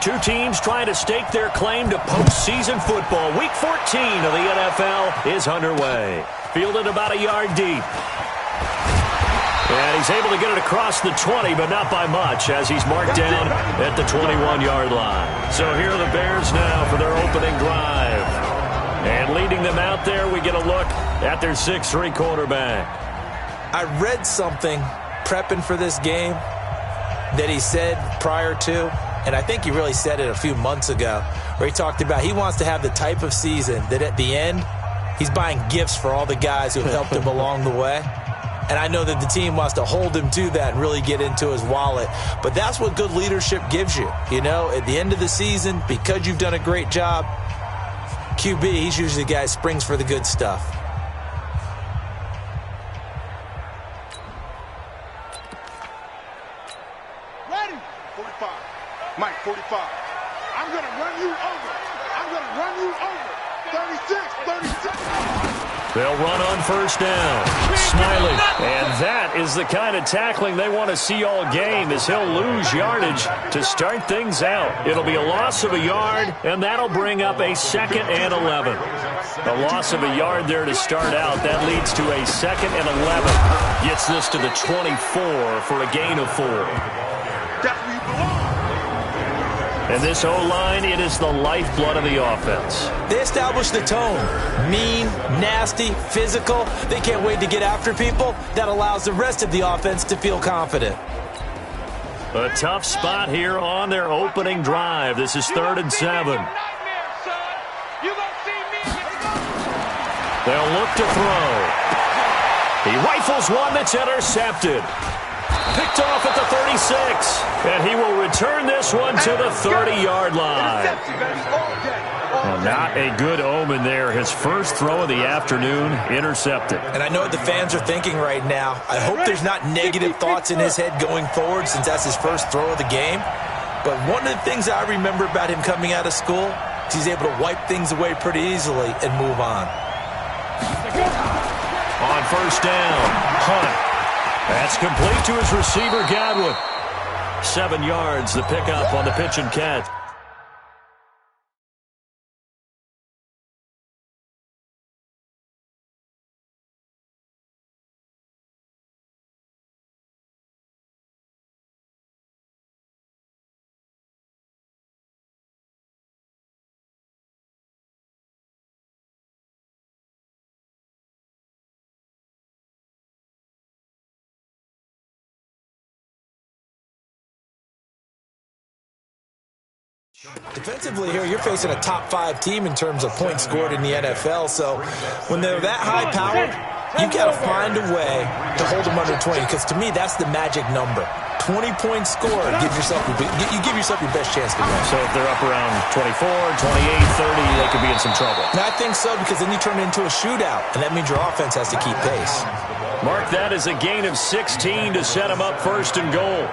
Two teams trying to stake their claim to postseason football. Week 14 of the NFL is underway. Fielded about a yard deep. And he's able to get it across the 20, but not by much, as he's marked down at the 21-yard line. So here are the Bears now for their opening drive. And leading them out there, we get a look at their 6'3" quarterback. I read something prepping for this game that he said prior to, and I think he really said it a few months ago, where he talked about he wants to have the type of season that at the end, he's buying gifts for all the guys who have helped him along the way. And I know that the team wants to hold him to that and really get into his wallet. But that's what good leadership gives you. You know, at the end of the season, because you've done a great job, QB, he's usually the guy who springs for the good stuff. Ready? 45. Mike, 45. I'm going to run you over. I'm going to run you over. 36, 36. They'll run on first down. Smiley. And that is the kind of tackling they want to see all game, as he'll lose yardage to start things out. It'll be a loss of a yard, and that'll bring up a 2nd and 11. A loss of a yard there to start out. That leads to a 2nd and 11. Gets this to the 24 for a gain of 4. And this O-line, it is the lifeblood of the offense. They establish the tone. Mean, nasty, physical. They can't wait to get after people. That allows the rest of the offense to feel confident. A tough spot here on their opening drive. This is 3rd and 7. They'll look to throw. He rifles one that's intercepted. Picked off at the 36, and he will return this one to the 30-yard line. Well, not a good omen there. His first throw of the afternoon, intercepted. And I know what the fans are thinking right now. I hope there's not negative thoughts in his head going forward, since that's his first throw of the game. But one of the things I remember about him coming out of school is he's able to wipe things away pretty easily and move on. On first down, Hunt. That's complete to his receiver, Godwin. 7 yards, the pickup on the pitch and catch. Defensively here, you're facing a top 5 team in terms of points scored in the NFL. So when they're that high powered, you got to find a way to hold them under 20. Because to me, that's the magic number. 20 points scored, you give yourself your best chance to win. So if they're up around 24, 28, 30, they could be in some trouble. And I think so, because then you turn it into a shootout, and that means your offense has to keep pace. Mark that as a gain of 16 to set them up 1st and goal.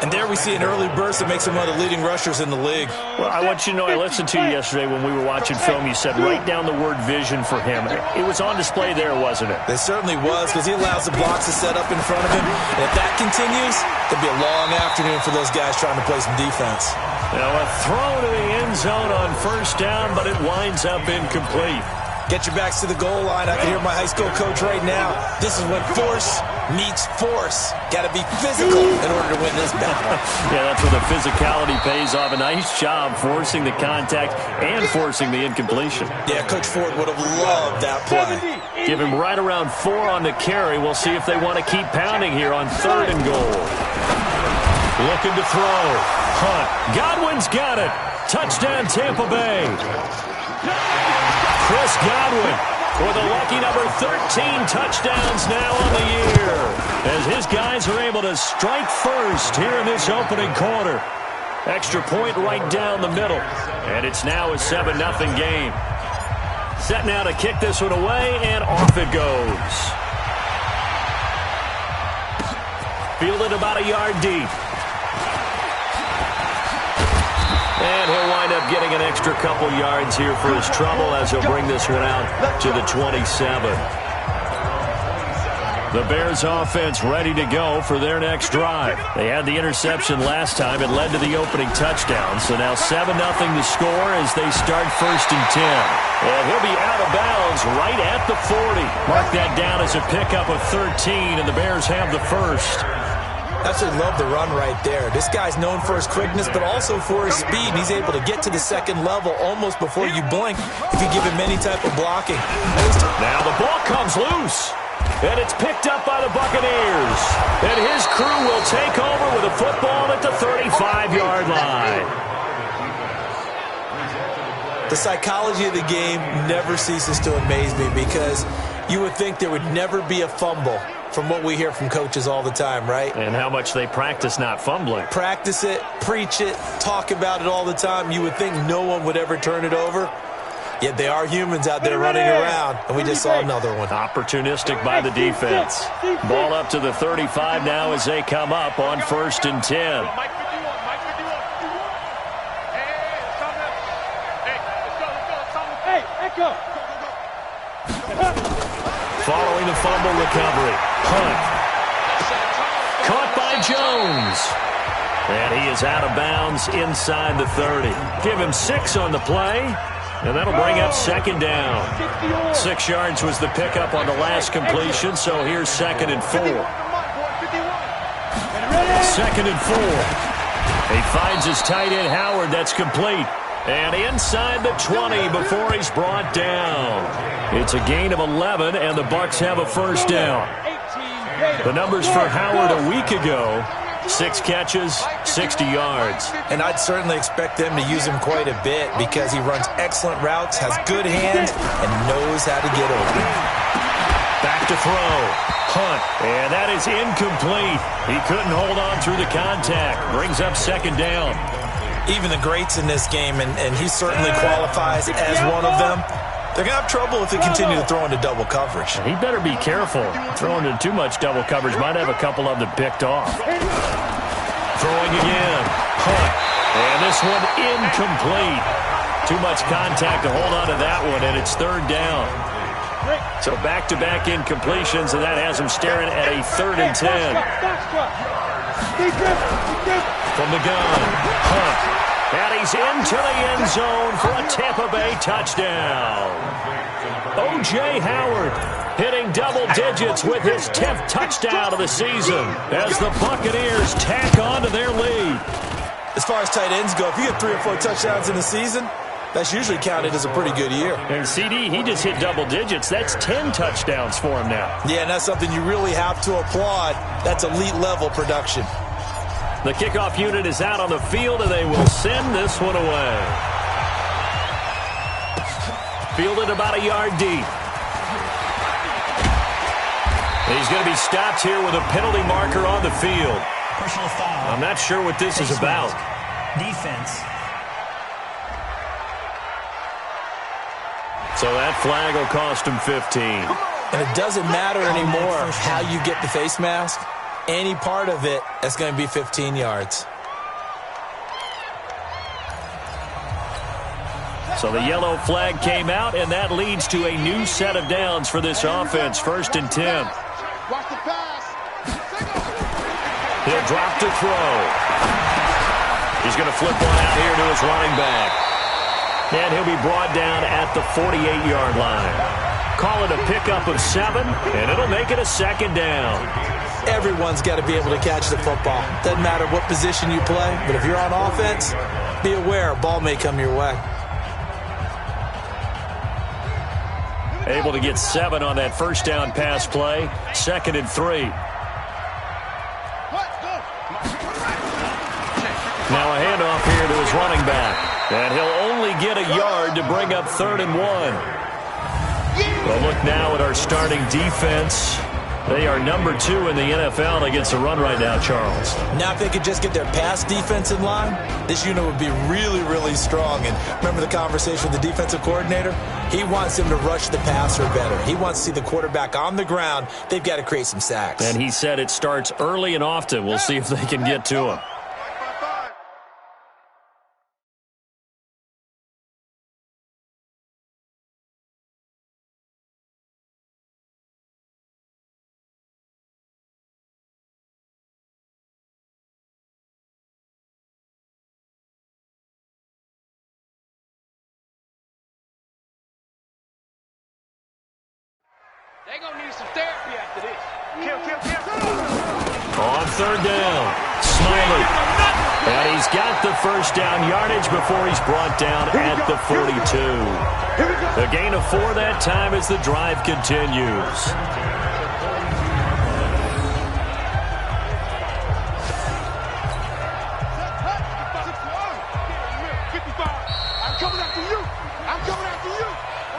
And there we see an early burst that makes him one of the leading rushers in the league. Well, I want you to know, I listened to you yesterday when we were watching film. You said write down the word vision for him. It was on display there, wasn't it? It certainly was, because he allows the blocks to set up in front of him. And if that continues, it'll be a long afternoon for those guys trying to play some defense. Now a throw to the end zone on first down, but it winds up incomplete. Get your backs to the goal line. I can hear my high school coach right now. This is when force meets force. Got to be physical in order to win this battle. Yeah, that's where the physicality pays off. A nice job forcing the contact and forcing the incompletion. Yeah, Coach Ford would have loved that play. Give him right around 4 on the carry. We'll see if they want to keep pounding here on 3rd and goal. Looking to throw. Hunt. Godwin's got it. Touchdown, Tampa Bay. Chris Godwin with a lucky number 13 touchdowns now on the year, as his guys are able to strike first here in this opening quarter. Extra point right down the middle, and it's now a 7-0 game. Set now to kick this one away, and off it goes. Fielded about a yard deep. And he'll wind up getting an extra couple yards here for his trouble, as he'll bring this one out to the 27. The Bears offense ready to go for their next drive. They had the interception last time. It led to the opening touchdown. So now 7-0 to score as they start 1st and 10. And he'll be out of bounds right at the 40. Mark that down as a pickup of 13, and the Bears have the first. Absolutely love the run right there. This guy's known for his quickness, but also for his speed. And he's able to get to the second level almost before you blink if you give him any type of blocking. Now the ball comes loose. And it's picked up by the Buccaneers. And his crew will take over with a football at the 35-yard line. The psychology of the game never ceases to amaze me because you would think there would never be a fumble from what we hear from coaches all the time, right? And how much they practice not fumbling. Practice it, preach it, talk about it all the time. You would think no one would ever turn it over. Yet they are humans out there running around, and we just saw another one. Opportunistic by the defense. Ball up to the 35 now as they come up on 1st and 10. Following the fumble recovery. Hunt. Caught by Jones. And he is out of bounds inside the 30. Give him 6 on the play. And that'll bring up 2nd down. 6 yards was the pickup on the last completion, so here's 2nd and 4. 2nd and 4. He finds his tight end, Howard. That's complete. And inside the 20 before he's brought down. It's a gain of 11, and the Bucs have a 1st down. The numbers for Howard a week ago: 6 catches, 60 yards. And I'd certainly expect them to use him quite a bit because he runs excellent routes, has good hands, and knows how to get open. Back to throw. Hunt. And that is incomplete. He couldn't hold on through the contact. Brings up 2nd down. Even the greats in this game, and he certainly qualifies as one of them, they're going to have trouble if they continue to throw into double coverage. He better be careful. Throwing into too much double coverage might have a couple of them picked off. Throwing again. Hunt. And this one incomplete. Too much contact to hold on to that one, and it's 3rd down. So back-to-back incompletions, and that has him staring at a 3rd and 10. From the gun. Hunt. And he's into the end zone for a Tampa Bay touchdown. O.J. Howard hitting double digits with his 10th touchdown of the season as the Buccaneers tack on to their lead. As far as tight ends go, if you get 3 or 4 touchdowns in a season, that's usually counted as a pretty good year. And CD, he just hit double digits. That's 10 touchdowns for him now. Yeah, and that's something you really have to applaud. That's elite-level production. The kickoff unit is out on the field, and they will send this one away. Fielded about a yard deep. He's going to be stopped here with a penalty marker on the field. Personal foul. I'm not sure what this is about. Defense. So that flag will cost him 15. And it doesn't matter anymore how you get the face mask. Any part of it, that's going to be 15 yards. So the yellow flag came out, and that leads to a new set of downs for this offense. 1st and 10. Watch the pass. He'll drop to throw. He's going to flip one out here to his running back. And he'll be brought down at the 48-yard line. Call it a pickup of 7, and it'll make it a 2nd down. Everyone's got to be able to catch the football. Doesn't matter what position you play, but if you're on offense, be aware a ball may come your way. Able to get 7 on that 1st down pass play. 2nd and 3. Now a handoff here to his running back. And he'll only get a yard to bring up 3rd and 1. Well, look now at our starting defense. They are number 2 in the NFL against the run right now, Charles. Now, if they could just get their pass defense in line, this unit would be really, really strong. And remember the conversation with the defensive coordinator? He wants them to rush the passer better. He wants to see the quarterback on the ground. They've got to create some sacks. And he said it starts early and often. We'll see if they can get to him. They're going to need some therapy after this. Kill. On third down, Smiley. And he's got the first down yardage before he's brought down at the 42. A gain of 4 that time as the drive continues. I'm coming after you.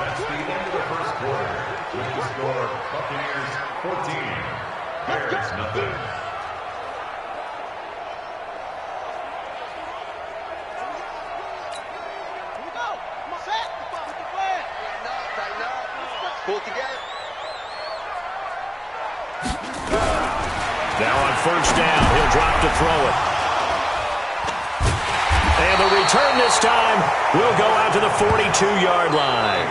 That's the end of the first quarter. With the score, Buccaneers 14, Bears nothing. Pull together. Now on first down, he'll drop to throw it. And the return this time will go out to the 42-yard line.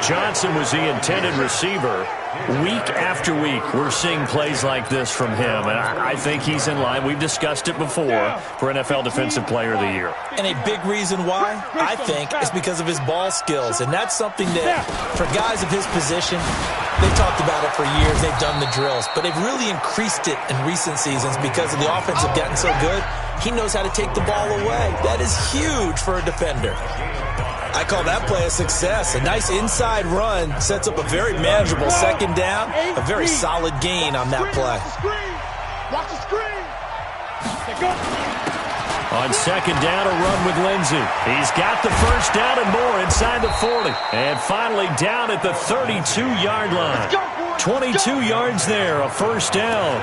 Johnson was the intended receiver. Week after week, we're seeing plays like this from him, and I think he's in line. We've discussed it before for NFL Defensive Player of the Year. And a big reason why, I think, is because of his ball skills. And that's something that, for guys of his position, they've talked about it for years. They've done the drills. But they've really increased it in recent seasons because of the offense have gotten so good. He knows how to take the ball away. That is huge for a defender. I call that play a success. A nice inside run sets up a very manageable second down. A very solid gain on that play. Watch the screen. On second down, a run with Lindsey. He's got the first down and more inside the 40. And finally down at the 32-yard line. 22 yards there, a first down.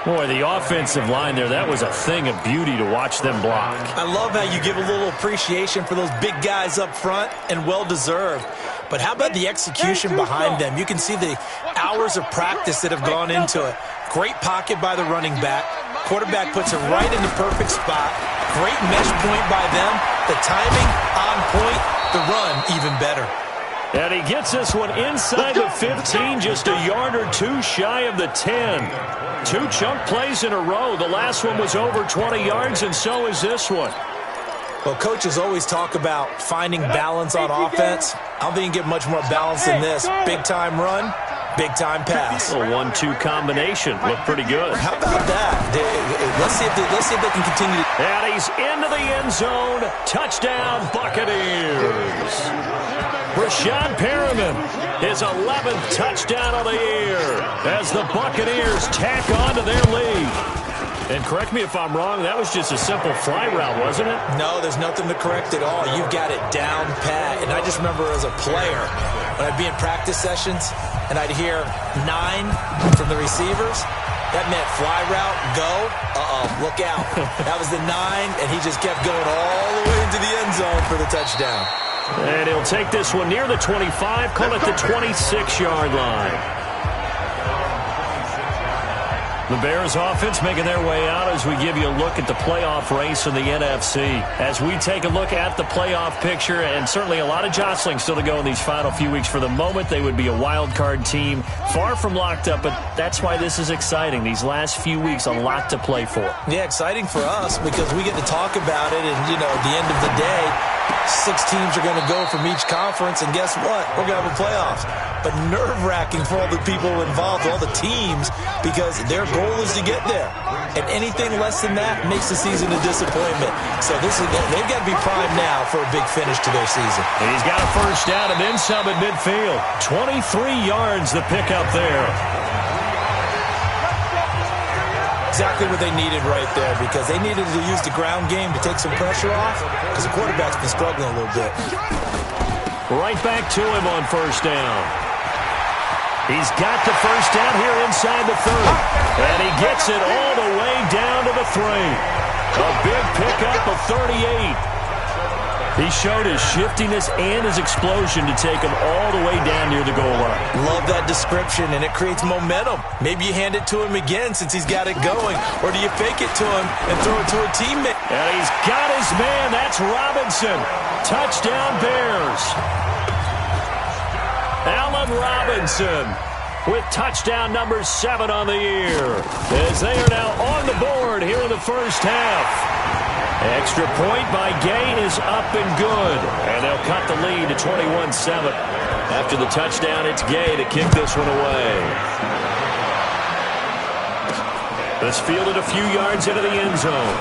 Boy, the offensive line there, that was a thing of beauty to watch them block. I love how you give a little appreciation for those big guys up front, and well-deserved. But how about the execution behind them? You can see the hours of practice that have gone into it. Great pocket by the running back. Quarterback puts it right in the perfect spot. Great mesh point by them. The timing on point. The run even better. And he gets this one inside the 15, just a yard or two shy of the 10. 2 chunk plays in a row. The last one was over 20 yards, and so is this one. Well, coaches always talk about finding balance on offense. I don't think you get much more balance than this. Big-time run, big-time pass. A 1-2 combination. Looked pretty good. How about that? Let's see if they can continue to... And he's into the end zone. Touchdown, Buccaneers. Rashad Perriman, his 11th touchdown of the year as the Buccaneers tack on to their lead. And correct me if I'm wrong, that was just a simple fly route, wasn't it? No, there's nothing to correct at all. You've got it down pat. And I just remember as a player, when I'd be in practice sessions and I'd hear 9 from the receivers, that meant fly route, go, look out. That was the 9, and he just kept going all the way into the end zone for the touchdown. And he'll take this one near the 25, call it the 26-yard line. The Bears offense making their way out as we give you a look at the playoff race in the NFC. As we take a look at the playoff picture, and certainly a lot of jostling still to go in these final few weeks. For the moment, they would be a wild card team, far from locked up, but that's why this is exciting. These last few weeks, a lot to play for. Yeah, exciting for us because we get to talk about it, and, you know, at the end of the day, 6 teams are going to go from each conference, and guess what? We're going to have a playoffs. But nerve-wracking for all the people involved, all the teams, because their goal is to get there. And anything less than that makes the season a disappointment. So they've got to be primed now for a big finish to their season. And he's got a first down and then some at midfield. 23 yards the pickup there. Exactly what they needed right there, because they needed to use the ground game to take some pressure off, because the quarterback's been struggling a little bit. Right back to him on first down. He's got the first down here inside the 30. And he gets it all the way down to the 3. A big pickup of 38. He showed his shiftiness and his explosion to take him all the way down near the goal line. Love that description, and it creates momentum. Maybe you hand it to him again since he's got it going, or do you fake it to him and throw it to a teammate? And he's got his man. That's Robinson. Touchdown, Bears. Allen Robinson with touchdown number 7 on the year, as they are now on the board here in the first half. Extra point by Gay is up and good. And they'll cut the lead to 21-7. After the touchdown, it's Gay to kick this one away. It's fielded a few yards into the end zone.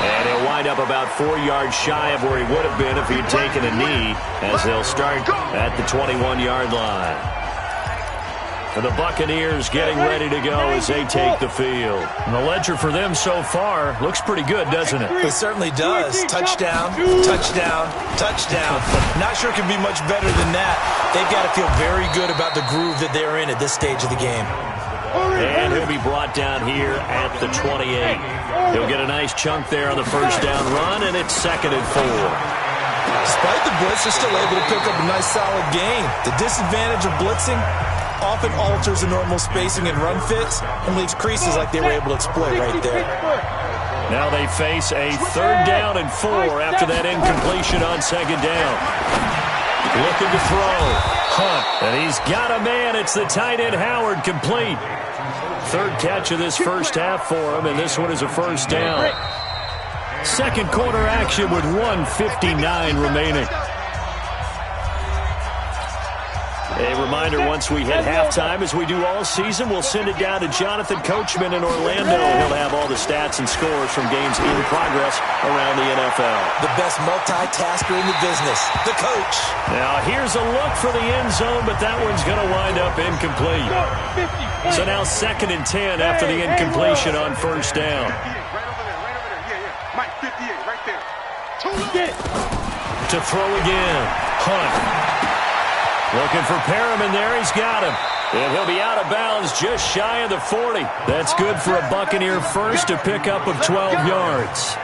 And he'll wind up about 4 yards shy of where he would have been if he'd taken a knee, as they'll start at the 21-yard line. And the Buccaneers getting ready to go as they take the field. And the ledger for them so far looks pretty good, doesn't it? It certainly does. Touchdown, touchdown, touchdown. Not sure it can be much better than that. They've got to feel very good about the groove that they're in at this stage of the game. And he'll be brought down here at the 28. He'll get a nice chunk there on the first down run, and it's 2nd and 4. Despite the blitz, they're still able to pick up a nice solid gain. The disadvantage of blitzing often alters the normal spacing and run fits and leaves creases like they were able to exploit right there. Now they face a 3rd down and 4 after that incompletion on 2nd down. Looking to throw. Hunt. And he's got a man. It's the tight end Howard, complete. 3rd catch of this first half for him, and this one is a first down. Second quarter action with 1:59 remaining. A reminder, once we hit halftime, as we do all season, we'll send it down to Jonathan Coachman in Orlando. He'll have all the stats and scores from games in progress around the NFL. The best multitasker in the business, the coach. Now, here's a look for the end zone, but that one's going to wind up incomplete. So now 2nd and 10 after the incompletion on first down. Mike, 58, right there. To throw again. Hunt. Looking for Perriman there. He's got him. And he'll be out of bounds just shy of the 40. That's good for a Buccaneer first, a pickup of 12 yards.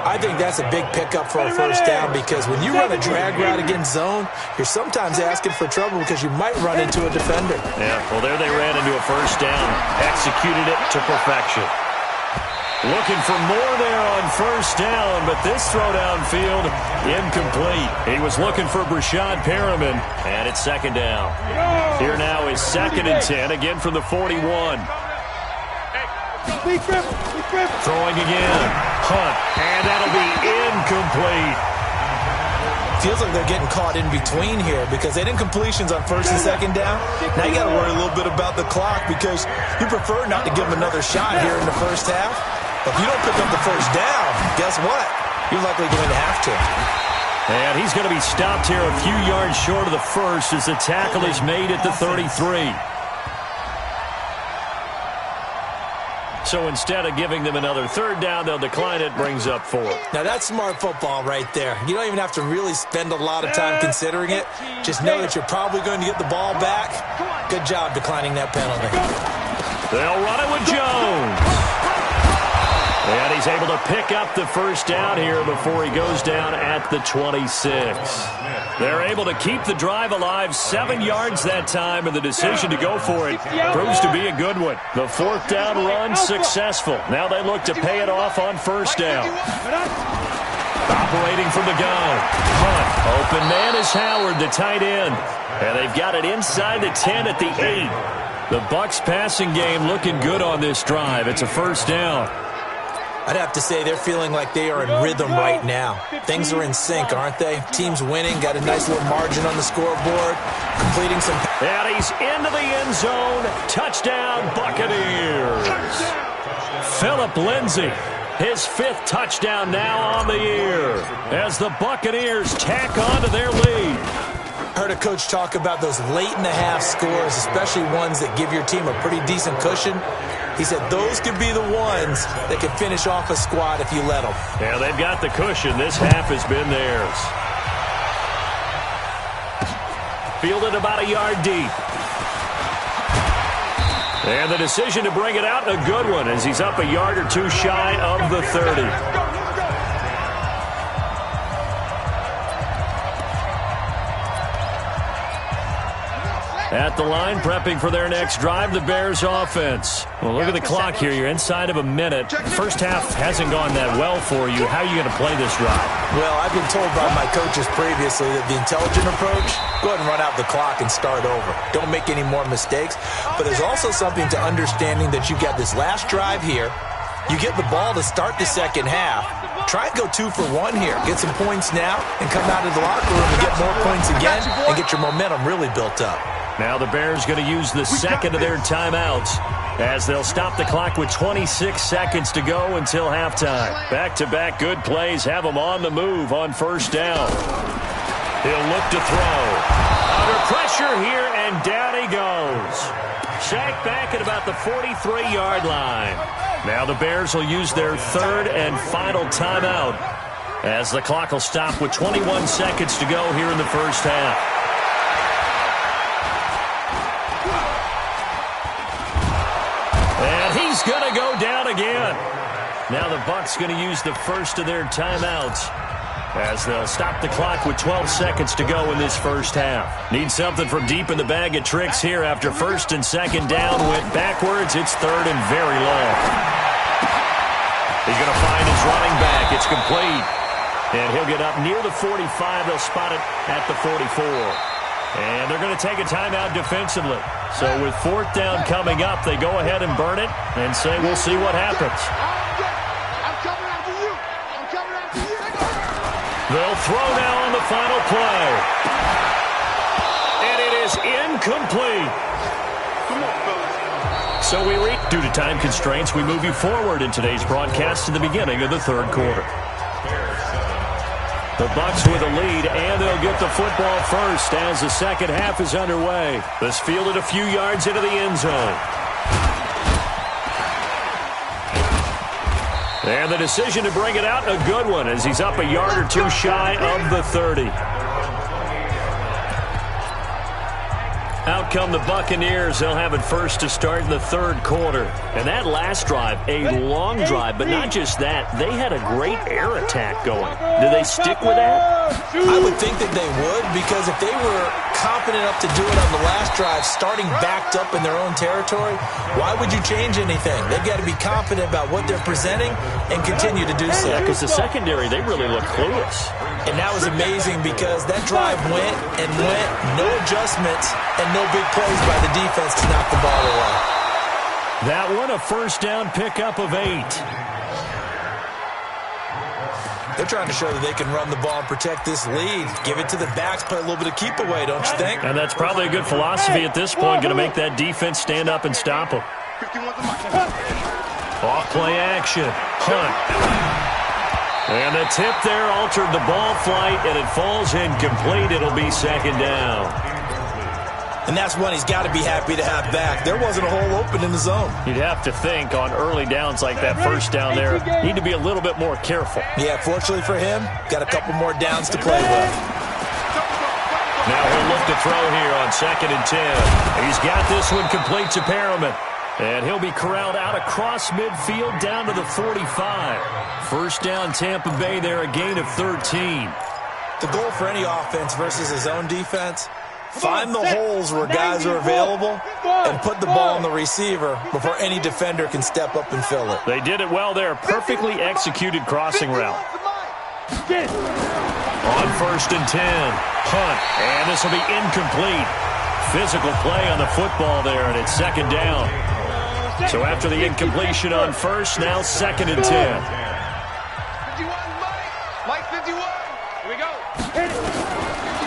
I think that's a big pickup for a first down because when you run a drag route against zone, you're sometimes asking for trouble because you might run into a defender. Yeah, well, there they ran into a first down. Executed it to perfection. Looking for more there on first down, but this throw downfield, incomplete. He was looking for Brashad Perriman, and it's 2nd down. Here now is 2nd and 10, again from the 41. Throwing again. Hunt, and that'll be incomplete. Feels like they're getting caught in between here because they didn't completions on 1st and 2nd down. Now you got to worry a little bit about the clock because you prefer not to give them another shot here in the first half. But if you don't pick up the first down, guess what? You're likely going to have to. And he's going to be stopped here a few yards short of the first as the tackle is made at the 33. So instead of giving them another 3rd down, they'll decline it, brings up 4. Now that's smart football right there. You don't even have to really spend a lot of time considering it. Just know that you're probably going to get the ball back. Good job declining that penalty. They'll run it with Jones. And he's able to pick up the first down here before he goes down at the 26. They're able to keep the drive alive, 7 yards that time, and the decision to go for it proves to be a good one. The 4th down run successful. Now they look to pay it off on first down. Operating from the gun. Hunt. Open man is Howard, the tight end. And they've got it inside the 10 at the 8. The Bucs passing game looking good on this drive. It's a first down. I'd have to say they're feeling like they are in rhythm right now. Things are in sync, aren't they? Team's winning, got a nice little margin on the scoreboard, completing some... And he's into the end zone. Touchdown, Buccaneers. Phillip Lindsay, his 5th touchdown now on the year as the Buccaneers tack on to their lead. Heard a coach talk about those late-in-the-half scores, especially ones that give your team a pretty decent cushion. He said those could be the ones that could finish off a squad if you let them. Yeah, they've got the cushion. This half has been theirs. Fielded about a yard deep. And the decision to bring it out, a good one, as he's up a yard or two shy of the 30. At the line, prepping for their next drive, the Bears offense. Well, look at the clock here. You're inside of a minute. The first half hasn't gone that well for you. How are you going to play this drive? Well, I've been told by my coaches previously that the intelligent approach, go ahead and run out the clock and start over. Don't make any more mistakes. But there's also something to understanding that you've got this last drive here. You get the ball to start the second half. Try and go 2 for 1 here. Get some points now and come out of the locker room and get more points again and get your momentum really built up. Now the Bears going to use the second of their timeouts as they'll stop the clock with 26 seconds to go until halftime. Back-to-back good plays have them on the move on first down. He'll look to throw. Under pressure here, and down he goes. Sacked back at about the 43-yard line. Now the Bears will use their third and final timeout as the clock will stop with 21 seconds to go here in the first half. And he's going to go down again. Now the Bucs going to use the first of their timeouts as they'll stop the clock with 12 seconds to go in this first half. Need something from deep in the bag of tricks here after first and second down. Went backwards. It's third and very long. He's going to find his running back. It's complete. And he'll get up near the 45. They'll spot it at the 44. And they're going to take a timeout defensively. So with fourth down coming up, they go ahead and burn it and say, we'll see what happens. I'm coming after you. I'm coming after you. They'll throw now on the final play. And it is incomplete. Come on, fellas. So due to time constraints, we move you forward in today's broadcast to the beginning of the third quarter. The Bucs with a lead, and they'll get the football first as the second half is underway. This fielded a few yards into the end zone. And the decision to bring it out, a good one, as he's up a yard or two shy of the 30. Out come the Buccaneers. They'll have it first to start in the third quarter. And that last drive, a long drive, but not just that. They had a great air attack going. Do they stick with that? I would think that they would, because if they were confident enough to do it on the last drive, starting backed up in their own territory, why would you change anything? They've got to be confident about what they're presenting and continue to do so. Yeah, because the secondary, they really look clueless. And that was amazing because that drive went and went, no adjustments, and no big plays by the defense to knock the ball away. That one, a first down pickup of 8. They're trying to show that they can run the ball and protect this lead. Give it to the backs, play a little bit of keep away, don't you think? And that's probably a good philosophy at this point, going to make that defense stand up and stop them. Off play action. Hunt. And the tip there altered the ball flight, and it falls incomplete. It'll be second down. And that's one he's got to be happy to have back. There wasn't a hole open in the zone. You'd have to think on early downs like that first down there, need to be a little bit more careful. Yeah, fortunately for him, got a couple more downs to play with. Now he'll look to throw here on second and 10. He's got this one complete to Perriman. And he'll be corralled out across midfield down to the 45. First down Tampa Bay there, a gain of 13. The goal for any offense versus his own defense, find the holes where guys are available and put the ball on the receiver before any defender can step up and fill it. They did it well there. Perfectly executed crossing route. On first and 10. Hunt. And this will be incomplete. Physical play on the football there, and it's second down. So after the incompletion on first, now second and 10. 51, Mike 51. Here we go.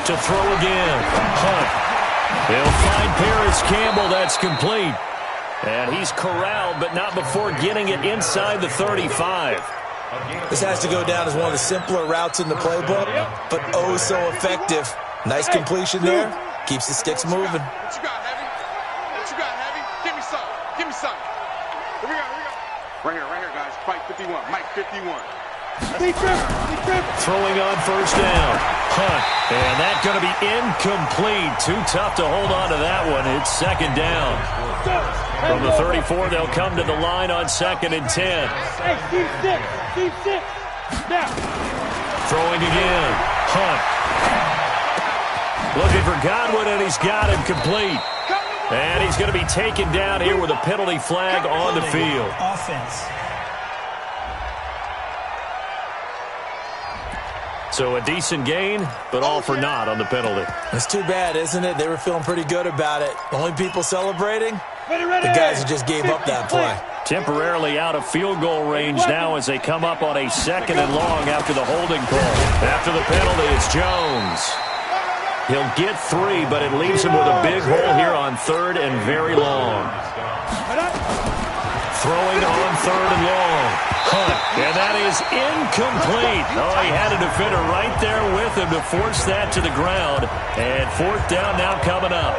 To throw again. Hunt. They'll find Paris Campbell. That's complete. And he's corralled, but not before getting it inside the 35. This has to go down as one of the simpler routes in the playbook, but oh so effective. Nice completion there. Keeps the sticks moving. What you got, Heavy? What you got, Heavy? Give me some. Give me some. Here we go. Right here, guys. Fight 51. Mike 51. Throwing on first down. Hunt. And that's going to be incomplete. Too tough to hold on to that one. It's second down. From the 34, they'll come to the line on second and 10. Hey, keep six. Now. Throwing again. Hunt. Looking for Godwin, and he's got him complete. And he's going to be taken down here with a penalty flag on the field. Offense. So a decent gain, but all for naught on the penalty. It's too bad, isn't it? They were feeling pretty good about it. The only people celebrating, the guys who just gave up that play. Temporarily out of field goal range now as they come up on a 2nd and long after the holding call. After the penalty, it's Jones. He'll get 3, but it leaves him with a big hole here on 3rd and very long. Throwing on 3rd and long. Hunt, and that is incomplete. Oh, he had a defender right there with him to force that to the ground. And 4th down now coming up.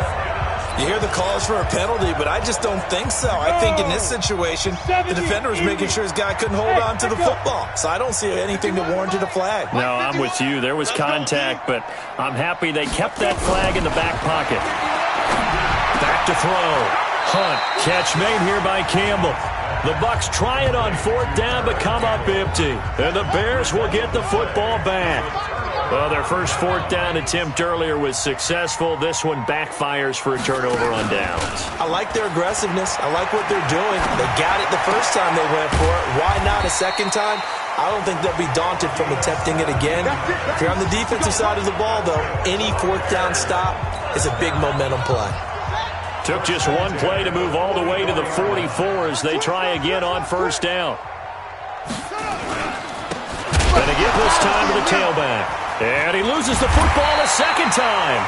You hear the calls for a penalty, but I just don't think so. I think in this situation, the defender was making sure his guy couldn't hold on to the football. So I don't see anything that warranted a flag. No, I'm with you. There was contact, but I'm happy they kept that flag in the back pocket. Back to throw. Hunt, catch made here by Campbell. The Bucs try it on 4th down, but come up empty. And the Bears will get the football back. Well, their first 4th down attempt earlier was successful. This one backfires for a turnover on downs. I like their aggressiveness. I like what they're doing. They got it the first time they went for it. Why not a second time? I don't think they'll be daunted from attempting it again. If you're on the defensive side of the ball, though, any 4th down stop is a big momentum play. Took just one play to move all the way to the 44 as they try again on 1st down. And again this time to the tailback. And he loses the football a 2nd time.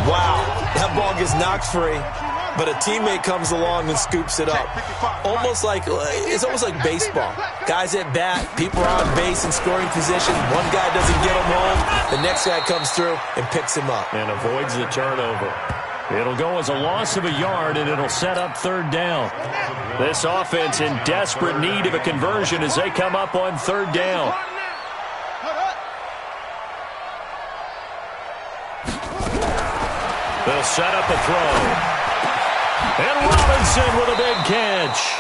Wow, that ball gets knocked free, but a teammate comes along and scoops it up. It's almost like baseball. Guys at bat, people are on base in scoring position. One guy doesn't get him home, the next guy comes through and picks him up. And avoids the turnover. It'll go as a loss of a yard, and it'll set up 3rd down. This offense in desperate need of a conversion as they come up on 3rd down. They'll set up a throw. And Robinson with a big catch.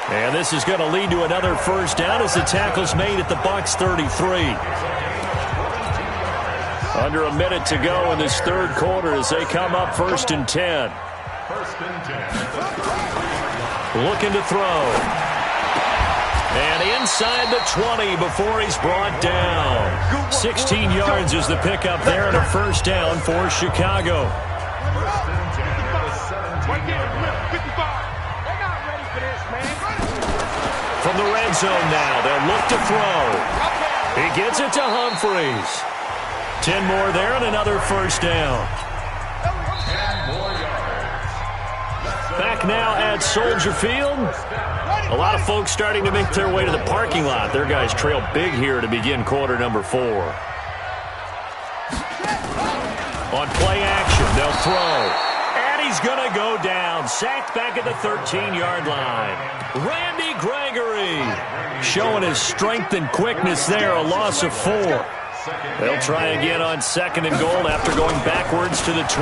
And this is going to lead to another 1st down as the tackle's made at the Bucs 33. Under a minute to go in this 3rd quarter as they come up 1st and 10. Looking to throw. And inside the 20 before he's brought down. 16 yards is the pickup there and a 1st down for Chicago. From the red zone now, they'll look to throw. He gets it to Humphries. 10 more there and another 1st down. Back now at Soldier Field. A lot of folks starting to make their way to the parking lot. Their guys trail big here to begin quarter number 4. On play action, they'll throw. And he's going to go down. Sacked back at the 13-yard line. Randy Gregory showing his strength and quickness there. A loss of 4. They'll try again on 2nd and goal after going backwards to the 12.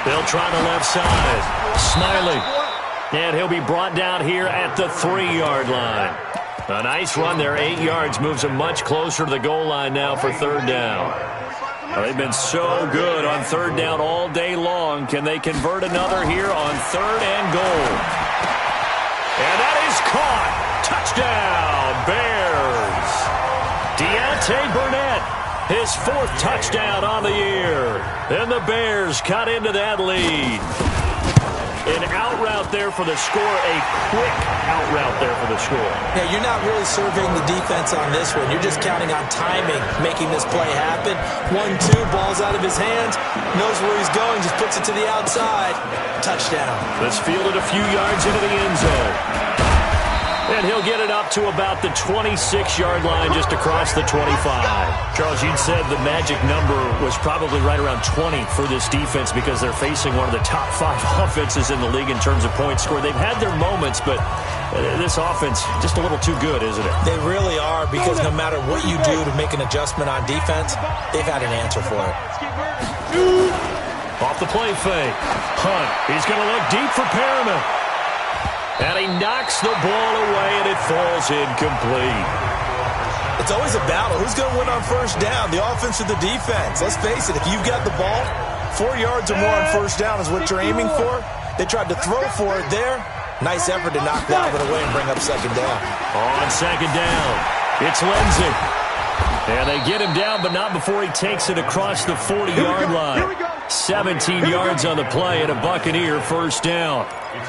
They'll try the left side. Smiley. And he'll be brought down here at the 3-yard line. A nice run there, 8 yards. Moves him much closer to the goal line now for 3rd down. Well, they've been so good on 3rd down all day long. Can they convert another here on 3rd and goal? And that is caught. Touchdown, Bears. Deontay Burnett. His 4th touchdown on the year. And the Bears cut into that lead. An out route there for the score. A quick out route there for the score. Yeah, you're not really surveying the defense on this one. You're just counting on timing, making this play happen. 1-2, ball's out of his hands. Knows where he's going, just puts it to the outside. Touchdown. Let's field it a few yards into the end zone. And he'll get it up to about the 26-yard line just across the 25. Charles, you'd said the magic number was probably right around 20 for this defense because they're facing one of the top 5 offenses in the league in terms of points scored. They've had their moments, but this offense just a little too good, isn't it? They really are, because no matter what you do to make an adjustment on defense, they've had an answer for it. Off the play fake. Hunt. He's going to look deep for Perriman. And he knocks the ball away, and it falls incomplete. It's always a battle. Who's going to win on 1st down, the offense or the defense? Let's face it, if you've got the ball, 4 yards or more on 1st down is what you're aiming for. They tried to throw for it there. Nice effort to knock that one away and bring up 2nd down. On 2nd down, it's Lindsey. And they get him down, but not before he takes it across the 40-yard line. 17 yards on the play and a Buccaneer first down.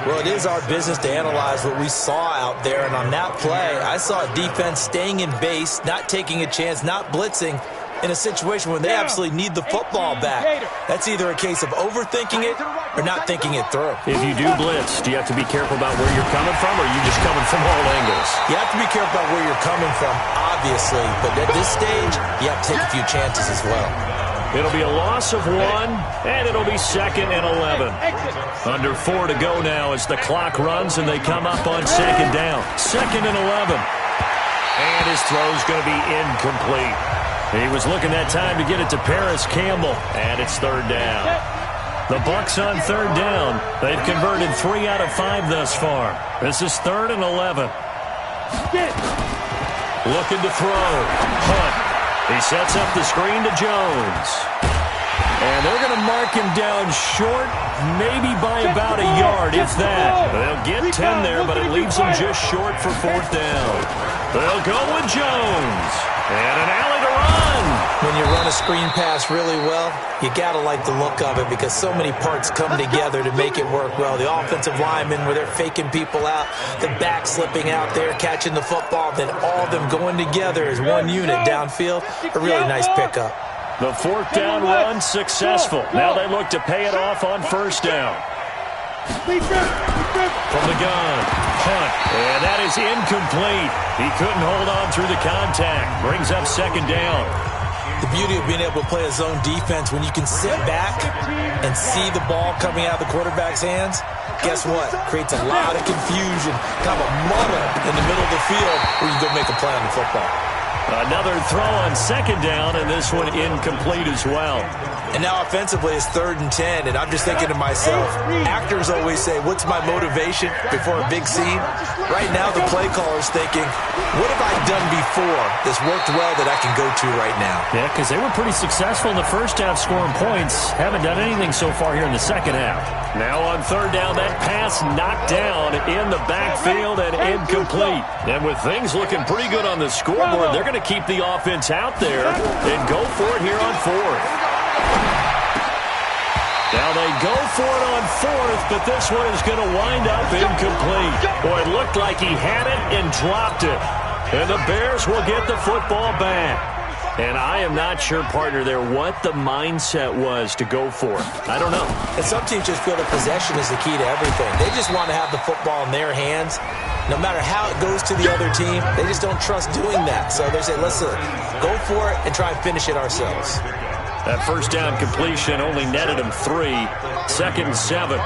Well, it is our business to analyze what we saw out there, and on that play, I saw a defense staying in base, not taking a chance, not blitzing, in a situation when they absolutely need the football back. That's either a case of overthinking it or not thinking it through. If you do blitz, do you have to be careful about where you're coming from, or are you just coming from all angles? You have to be careful about where you're coming from, obviously, but at this stage, you have to take a few chances as well. It'll be a loss of 1, and it'll be 2nd and 11. Under 4 to go now as the clock runs, and they come up on 2nd down. 2nd and 11. And his throw's going to be incomplete. He was looking that time to get it to Paris Campbell, and it's 3rd down. The Bucs on 3rd down. They've converted 3 out of 5 thus far. This is 3rd and 11. Looking to throw. Hunt. He sets up the screen to Jones. And they're going to mark him down short, maybe by about a yard, if that. They'll get 10 there, but it leaves them just short for 4th down. They'll go with Jones. And an alley to run. When you run a screen pass really well, you got to like the look of it because so many parts come together to make it work well. The offensive linemen, where they're faking people out, the back slipping out there, catching the football, then all of them going together as one unit downfield. A really nice pickup. The 4th down run successful. Now they look to pay it off on 1st down. From the gun, Hunt, and that is incomplete. He couldn't hold on through the contact. Brings up 2nd down. The beauty of being able to play a zone defense when you can sit back and see the ball coming out of the quarterback's hands, guess what? Creates a lot of confusion, kind of a muddle in the middle of the field where you go make a play on the football. Another throw on 2nd down, and this one incomplete as well. And now offensively it's 3rd and 10, and I'm just thinking to myself, actors always say, what's my motivation before a big scene? Right now the play caller's thinking, what have I done before that's worked well that I can go to right now? Yeah, because they were pretty successful in the first half scoring points. Haven't done anything so far here in the second half. Now on 3rd down, that pass knocked down in the backfield and incomplete. And with things looking pretty good on the scoreboard, they're going to keep the offense out there and go for it here on 4th. Now they go for it on 4th, but this one is going to wind up incomplete. Boy, it looked like he had it and dropped it. And the Bears will get the football back. And I am not sure, partner, there what the mindset was to go for it. I don't know. And some teams just feel that possession is the key to everything. They just want to have the football in their hands. No matter how it goes to the other team, they just don't trust doing that. So they say, listen, go for it and try and finish it ourselves. That 1st down completion only netted him 3. 2nd and 7.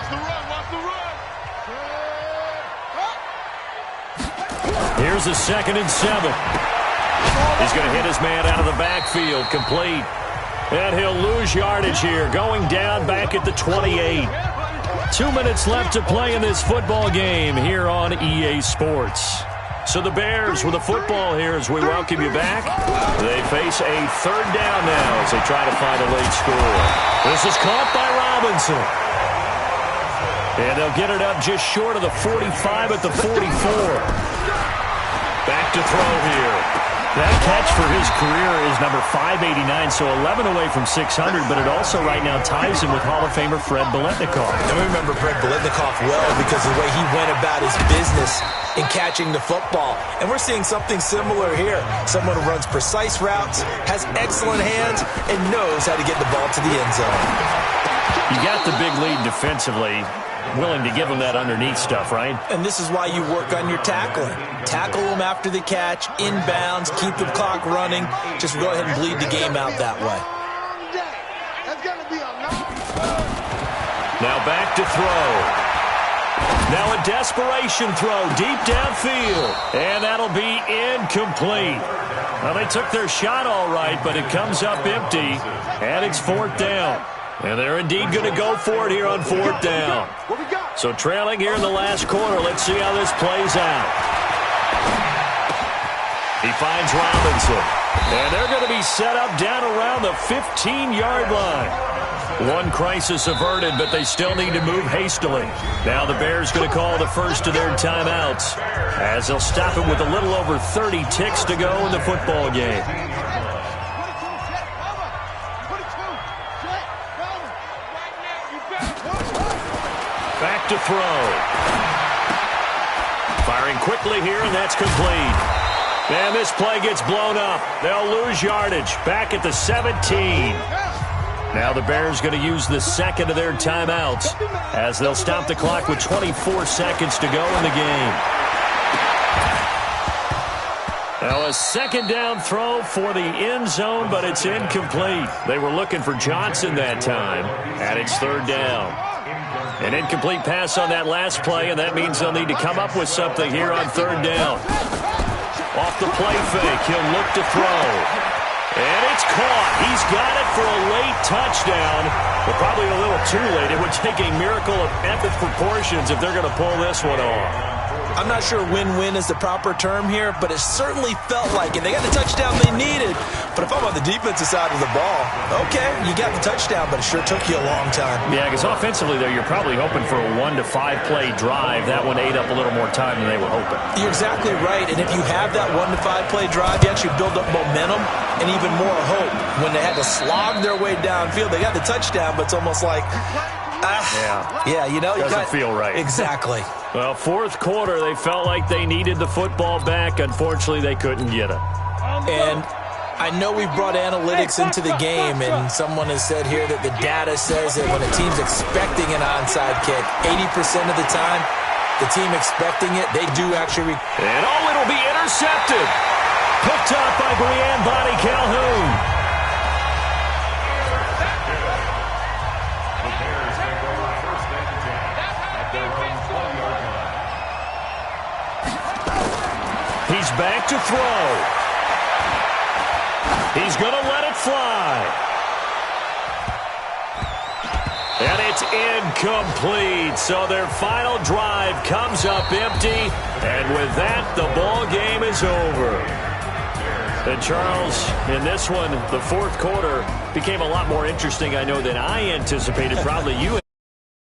Here's a 2nd and 7. He's going to hit his man out of the backfield, complete. And he'll lose yardage here, going down back at the 28. 2 minutes left to play in this football game here on EA Sports. So the Bears with the football here as we welcome you back. They face a 3rd down now as they try to find a late score. This is caught by Robinson. And they'll get it up just short of the 45 at the 44. Back to throw here. That catch for his career is number 589, so 11 away from 600, but it also right now ties him with Hall of Famer Fred Biletnikoff. And we remember Fred Biletnikoff well because of the way he went about his business in catching the football. And we're seeing something similar here. Someone who runs precise routes, has excellent hands, and knows how to get the ball to the end zone. You got the big lead defensively. Willing to give him that underneath stuff, right? And this is why you work on your tackling. Tackle them after the catch, inbounds, keep the clock running. Just go ahead and bleed the game out that way. Now back to throw. Now a desperation throw deep downfield. And that'll be incomplete. Well, they took their shot all right, but it comes up empty. And it's 4th down. And they're indeed going to go for it here on 4th down. So trailing here in the last quarter. Let's see how this plays out. He finds Robinson. And they're going to be set up down around the 15-yard line. One crisis averted, but they still need to move hastily. Now the Bears going to call the first of their timeouts as they'll stop it with a little over 30 ticks to go in the football game. to throw. Firing quickly here, and that's complete. And this play gets blown up. They'll lose yardage back at the 17. Now the Bears going to use the second of their timeouts as they'll stop the clock with 24 seconds to go in the game. Now a second down throw for the end zone, but it's incomplete. They were looking for Johnson that time, and it's third down. An incomplete pass on that last play, and that means they'll need to come up with something here on third down. Off the play fake, he'll look to throw. And it's caught. He's got it for a late touchdown, but probably a little too late. It would take a miracle of epic proportions if they're going to pull this one off. I'm not sure win-win is the proper term here, but it certainly felt like it. They got the touchdown they needed, but if I'm on the defensive side of the ball, okay, you got the touchdown, but it sure took you a long time. Yeah, because offensively there, you're probably hoping for a 1 to 5 play drive. That one ate up a little more time than they were hoping. You're exactly right, and if you have that 1 to 5 play drive, you actually build up momentum and even more hope. When they had to slog their way downfield, they got the touchdown, but it's almost like, you know, doesn't feel right. Exactly. Well, fourth quarter, they felt like they needed the football back. Unfortunately, they couldn't get it. And I know we brought analytics into the game, and someone has said here that the data says that when a team's expecting an onside kick, 80% of the time, the team expecting it, they do actually. And it'll be intercepted. Picked up by Brianne Bonnie Calhoun. He's back to throw. He's going to let it fly. And it's incomplete. So their final drive comes up empty. And with that, the ball game is over. And Charles, in this one, the fourth quarter became a lot more interesting, I know, than I anticipated. Probably you